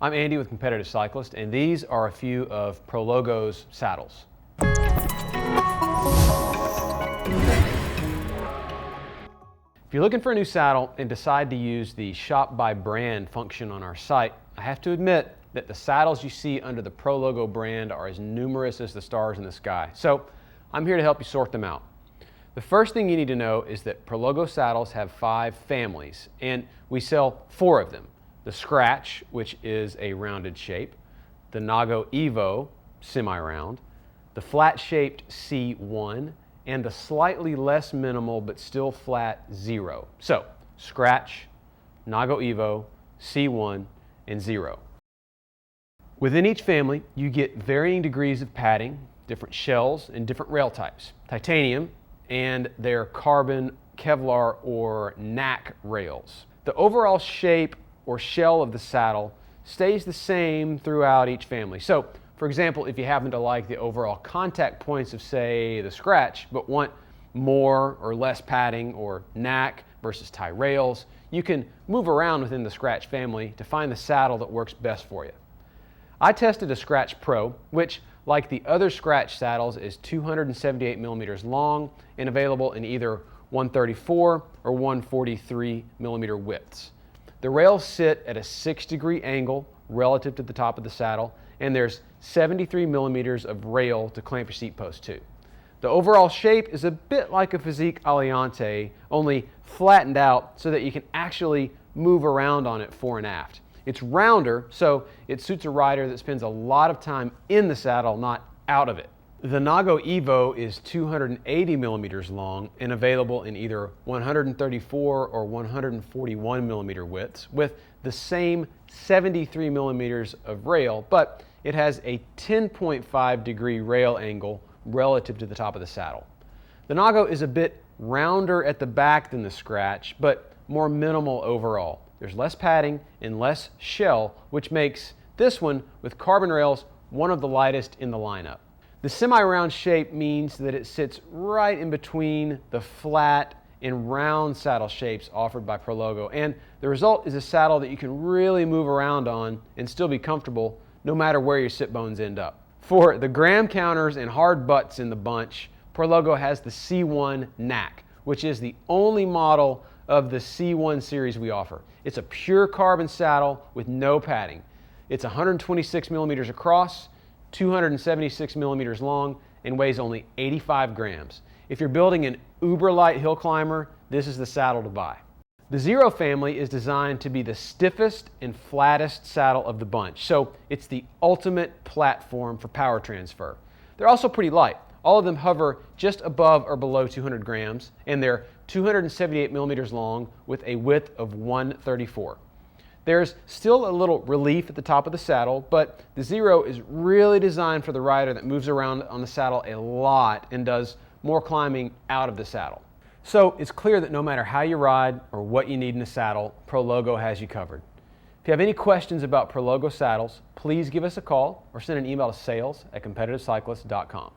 I'm Andy with Competitive Cyclist, and these are a few of Prologo's saddles. If you're looking for a new saddle and decide to use the Shop by Brand function on our site, I have to admit that the saddles you see under the Prologo brand are as numerous as the stars in the sky. So I'm here to help you sort them out. The first thing you need to know is that Prologo saddles have 5 families, and we sell 4 of them. The Scratch, which is a rounded shape, the Nago Evo, semi-round, the flat-shaped C1, and the slightly less minimal but still flat Zero. So, Scratch, Nago Evo, C1, and Zero. Within each family, you get varying degrees of padding, different shells, and different rail types. Titanium and their carbon, Kevlar, or NAC rails. The overall shape or shell of the saddle stays the same throughout each family. So, for example, if you happen to like the overall contact points of, say, the Scratch, but want more or less padding, or NAC versus tie rails, you can move around within the Scratch family to find the saddle that works best for you. I tested a Scratch Pro, which, like the other Scratch saddles, is 278 millimeters long and available in either 134 or 143 millimeter widths. The rails sit at a 6-degree angle relative to the top of the saddle, and there's 73 millimeters of rail to clamp your seat post to. The overall shape is a bit like a Physique Aliante, only flattened out so that you can actually move around on it fore and aft. It's rounder, so it suits a rider that spends a lot of time in the saddle, not out of it. The Nago Evo is 280 millimeters long and available in either 134 or 141 millimeter widths with the same 73 millimeters of rail, but it has a 10.5 degree rail angle relative to the top of the saddle. The Nago is a bit rounder at the back than the Scratch, but more minimal overall. There's less padding and less shell, which makes this one with carbon rails one of the lightest in the lineup. The semi-round shape means that it sits right in between the flat and round saddle shapes offered by Prologo, and the result is a saddle that you can really move around on and still be comfortable no matter where your sit bones end up. For the gram counters and hard butts in the bunch, Prologo has the C1 NAC, which is the only model of the C1 series we offer. It's a pure carbon saddle with no padding. It's 126 millimeters across, 276 millimeters long, and weighs only 85 grams. If you're building an uber light hill climber, this is the saddle to buy. The Zero family is designed to be the stiffest and flattest saddle of the bunch, so it's the ultimate platform for power transfer. They're also pretty light. All of them hover just above or below 200 grams, and they're 278 millimeters long with a width of 134. There's still a little relief at the top of the saddle, but the Zero is really designed for the rider that moves around on the saddle a lot and does more climbing out of the saddle. So it's clear that no matter how you ride or what you need in a saddle, Prologo has you covered. If you have any questions about Prologo saddles, please give us a call or send an email to sales@competitivecyclist.com.